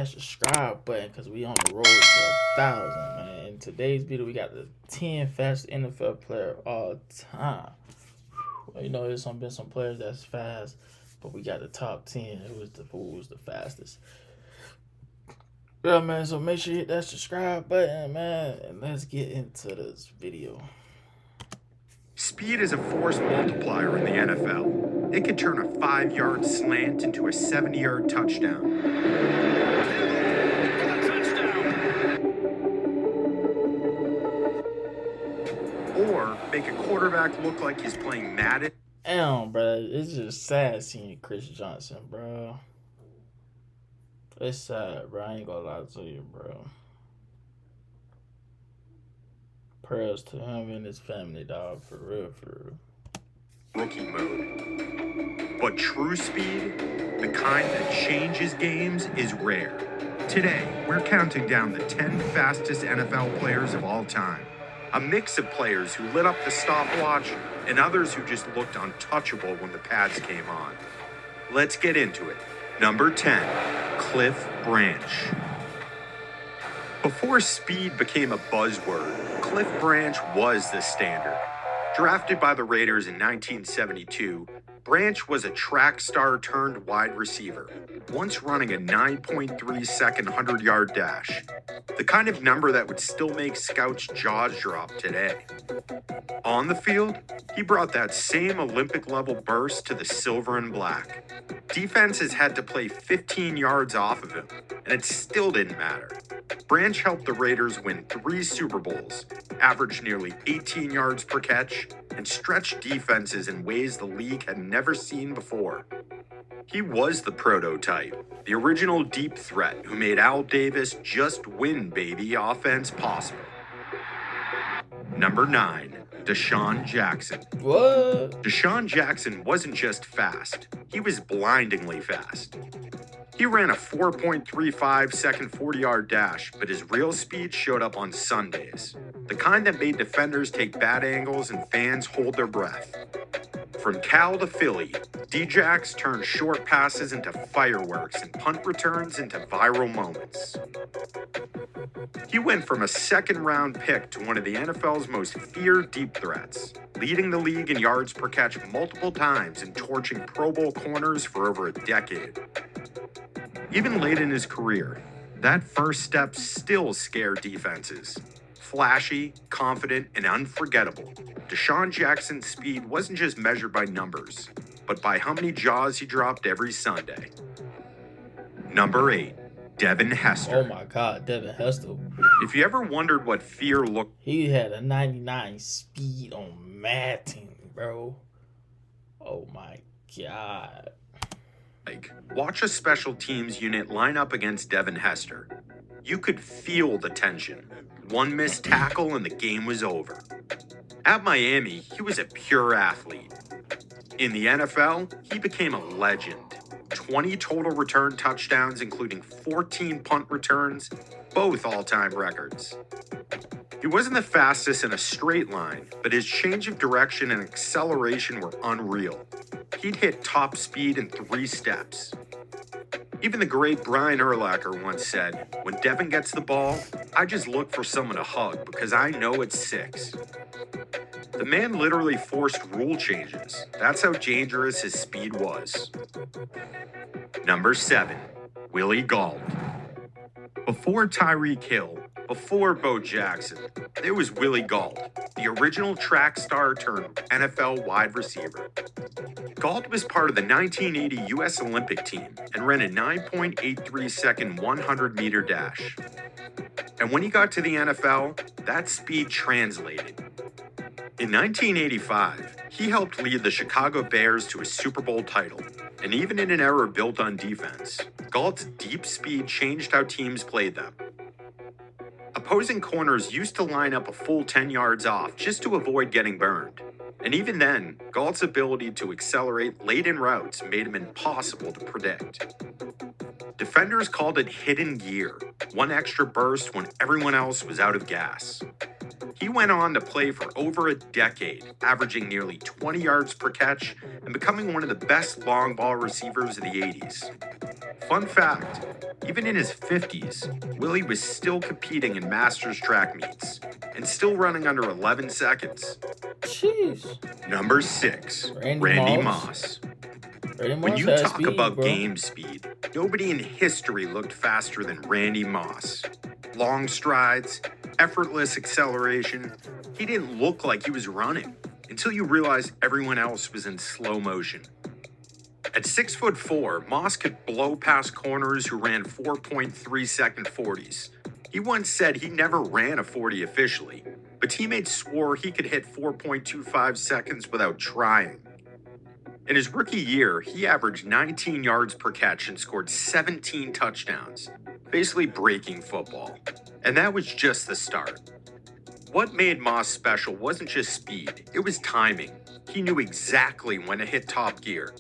that subscribe button because we on the road to 1,000, man. In today's video, we got the 10 fastest NFL player of all time. Well, you know, there's been some players that's fast, but we got the top 10. Who was the fastest? Yeah, man, so make sure you hit that subscribe button, man, and let's get into this video. Speed is a force multiplier in the NFL. It can turn a 5-yard slant into a 70-yard touchdown. Or make a quarterback look like he's playing Madden. Damn, bro, it's just sad seeing Chris Johnson, bro. It's sad, bro. I ain't gonna lie to you, bro. Prayers to him and his family, dog, for real, for real. Rookie mode. But true speed, the kind that changes games, is rare. Today, we're counting down the 10 fastest NFL players of all time. A mix of players who lit up the stopwatch and others who just looked untouchable when the pads came on. Let's get into it. Number 10, Cliff Branch. Before speed became a buzzword, Cliff Branch was the standard. Drafted by the Raiders in 1972, Branch was a track star turned wide receiver, once running a 9.3-second 100-yard dash, the kind of number that would still make scouts' jaws drop today. On the field, he brought that same Olympic-level burst to the silver and black. Defenses had to play 15 yards off of him, and it still didn't matter. Branch helped the Raiders win 3 Super Bowls, averaged nearly 18 yards per catch, and stretched defenses in ways the league had never seen before. He was the prototype, the original deep threat who made Al Davis just win baby offense possible. Number 9, Deshaun Jackson. What? Deshaun Jackson wasn't just fast, he was blindingly fast. He ran a 4.35-second 40-yard dash, but his real speed showed up on Sundays, the kind that made defenders take bad angles and fans hold their breath. From Cal to Philly, D-Jax turned short passes into fireworks and punt returns into viral moments. He went from a second-round pick to one of the NFL's most feared deep threats, leading the league in yards per catch multiple times and torching Pro Bowl corners for over a decade. Even late in his career, that first step still scared defenses. Flashy, confident, and unforgettable, Deshaun Jackson's speed wasn't just measured by numbers, but by how many jaws he dropped every Sunday. Number 8, Devin Hester. Oh my God, Devin Hester. If you ever wondered what fear looked He had a 99 speed on Madden, bro. Oh my God. like, watch a special teams unit line up against Devin Hester. You could feel the tension. One missed tackle and the game was over. At Miami, he was a pure athlete. In the NFL, he became a legend. 20 total return touchdowns, including 14 punt returns, both all-time records. He wasn't the fastest in a straight line, but his change of direction and acceleration were unreal. He'd hit top speed in 3 steps. Even the great Brian Urlacher once said, "When Devin gets the ball, I just look for someone to hug because I know it's 6." The man literally forced rule changes. That's how dangerous his speed was. Number 7, Willie Gault. Before Tyreek Hill, before Bo Jackson, there was Willie Gault, the original track star turned NFL wide receiver. Gault was part of the 1980 U.S. Olympic team and ran a 9.83-second 100-meter dash. And when he got to the NFL, that speed translated. In 1985, he helped lead the Chicago Bears to a Super Bowl title, and even in an era built on defense, Gault's deep speed changed how teams played them. Opposing corners used to line up a full 10 yards off just to avoid getting burned. And even then, Gault's ability to accelerate late in routes made him impossible to predict. Defenders called it hidden gear, one extra burst when everyone else was out of gas. He went on to play for over a decade, averaging nearly 20 yards per catch and becoming one of the best long ball receivers of the 80s. Fun fact, even in his 50s, Willie was still competing in Masters track meets and still running under 11 seconds. Jeez. Number 6, Randy Randy Moss. Moss. Randy When Moss you has talk speed, about bro. game speed, nobody in history looked faster than Randy Moss. Long strides, effortless acceleration. He didn't look like he was running until you realized everyone else was in slow motion. At 6'4", Moss could blow past corners who ran 4.3 second 40s. He once said he never ran a 40 officially, but teammates swore he could hit 4.25 seconds without trying. In his rookie year, he averaged 19 yards per catch and scored 17 touchdowns, basically breaking football. And that was just the start. What made Moss special wasn't just speed, it was timing. He knew exactly when to hit top gear.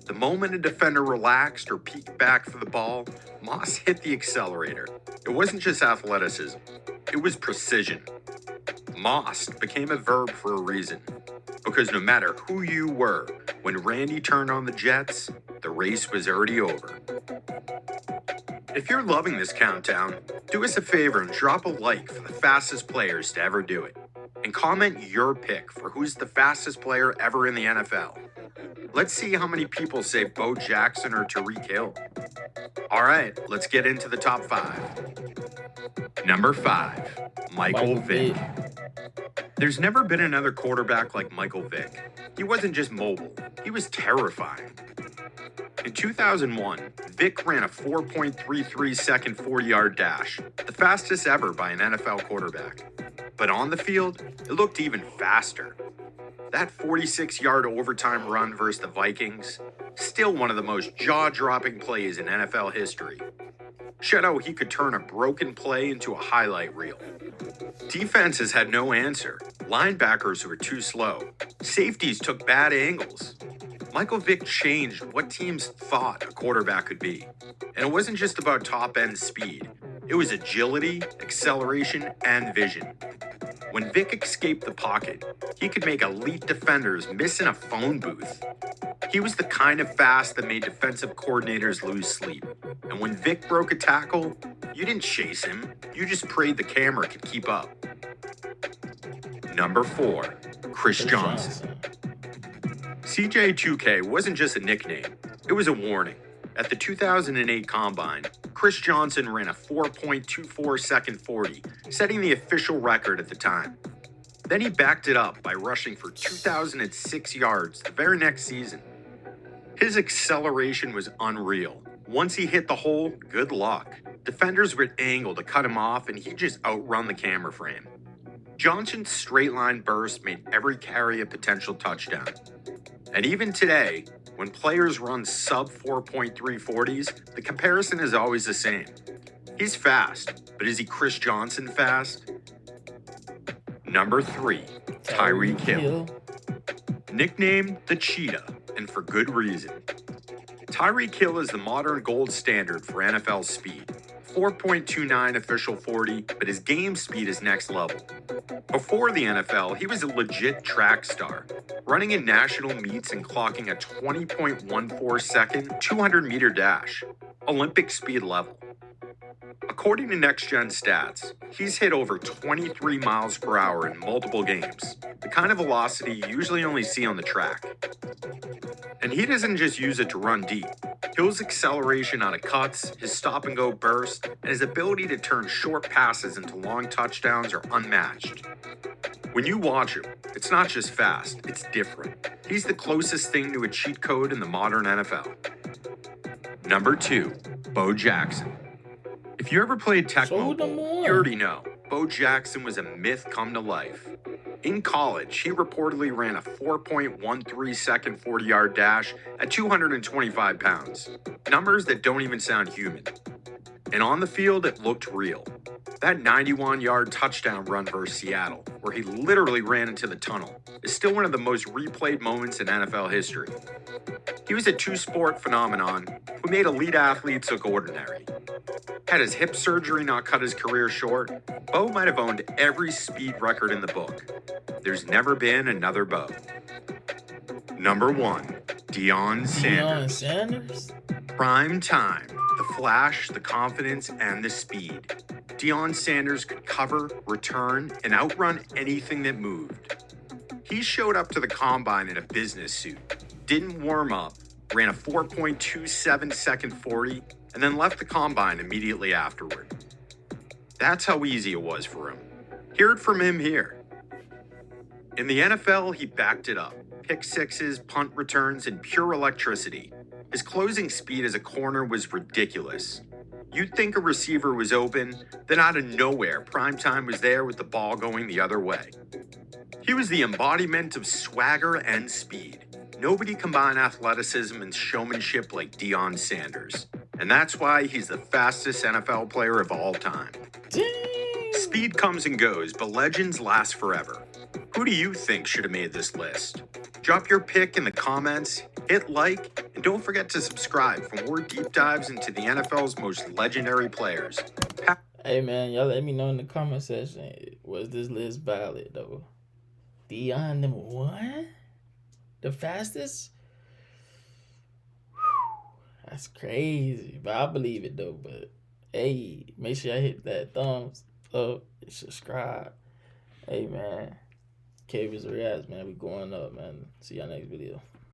The moment a defender relaxed or peeked back for the ball, Moss hit the accelerator. It wasn't just athleticism, it was precision. Moss became a verb for a reason. Because no matter who you were, when Randy turned on the Jets, the race was already over. If you're loving this countdown, do us a favor and drop a like for the fastest players to ever do it. And comment your pick for who's the fastest player ever in the NFL. Let's see how many people say Bo Jackson or Tyreek Hill. All right, let's get into the top 5. Number 5, Michael Vick. There's never been another quarterback like Michael Vick. He wasn't just mobile, he was terrifying. In 2001, Vick ran a 4.33 second 40-yard dash, the fastest ever by an NFL quarterback. But on the field, it looked even faster. That 46-yard overtime run versus the Vikings, still one of the most jaw-dropping plays in NFL history. Showed how he could turn a broken play into a highlight reel. Defenses had no answer. Linebackers were too slow. Safeties took bad angles. Michael Vick changed what teams thought a quarterback could be. And it wasn't just about top-end speed. It was agility, acceleration, and vision. When Vick escaped the pocket, he could make elite defenders miss in a phone booth. He was the kind of fast that made defensive coordinators lose sleep. And when Vick broke a tackle, you didn't chase him. You just prayed the camera could keep up. Number 4, Chris Johnson. CJ2K wasn't just a nickname, it was a warning. At the 2008 Combine, Chris Johnson ran a 4.24 second 40, setting the official record at the time. Then he backed it up by rushing for 2,006 yards the very next season. His acceleration was unreal. Once he hit the hole, good luck. Defenders would angle to cut him off and he'd just outrun the camera frame. Johnson's straight line burst made every carry a potential touchdown. And even today, when players run sub 4.3 40s, the comparison is always the same. He's fast, but is he Chris Johnson fast? Number 3, Tyreek Hill. Nicknamed the Cheetah, and for good reason. Tyreek Hill is the modern gold standard for NFL speed. 4.29 official 40, but his game speed is next level. Before the NFL, he was a legit track star, running in national meets and clocking a 20.14 second 200-meter dash, Olympic speed level. According to Next Gen Stats, he's hit over 23 miles per hour in multiple games, the kind of velocity you usually only see on the track. And he doesn't just use it to run deep. Hill's acceleration out of cuts, his stop-and-go burst, and his ability to turn short passes into long touchdowns are unmatched. When you watch him, it's not just fast, it's different. He's the closest thing to a cheat code in the modern NFL. Number 2, Bo Jackson. If you ever played Tecmo Bowl, you already know, Bo Jackson was a myth come to life. In college, he reportedly ran a 4.13 second 40-yard dash at 225 pounds. Numbers that don't even sound human. And on the field, it looked real. That 91-yard touchdown run versus Seattle, where he literally ran into the tunnel, is still one of the most replayed moments in NFL history. He was a two-sport phenomenon who made elite athletes look ordinary. Had his hip surgery not cut his career short, Bo might have owned every speed record in the book. There's never been another Bo. Number 1, Deion Sanders. Prime time. The flash, the confidence, and the speed. Deion Sanders could cover, return, and outrun anything that moved. He showed up to the combine in a business suit, didn't warm up, ran a 4.27 second 40, and then left the combine immediately afterward. That's how easy it was for him. Hear it from him here. In the NFL, he backed it up. Pick sixes, punt returns, and pure electricity. His closing speed as a corner was ridiculous. You'd think a receiver was open, then out of nowhere, Primetime was there with the ball going the other way. He was the embodiment of swagger and speed. Nobody combined athleticism and showmanship like Deion Sanders. And that's why he's the fastest NFL player of all time. Speed comes and goes, but legends last forever. Who do you think should have made this list? Drop your pick in the comments, hit like, and don't forget to subscribe for more deep dives into the NFL's most legendary players. Hey man, y'all let me know in the comment section, was this list valid though? Deion number one? The fastest? That's crazy, but I believe it though. But hey, make sure y'all hit that thumbs up and subscribe. Hey man, kaviusrutledge, man, we going up, man. See y'all next video.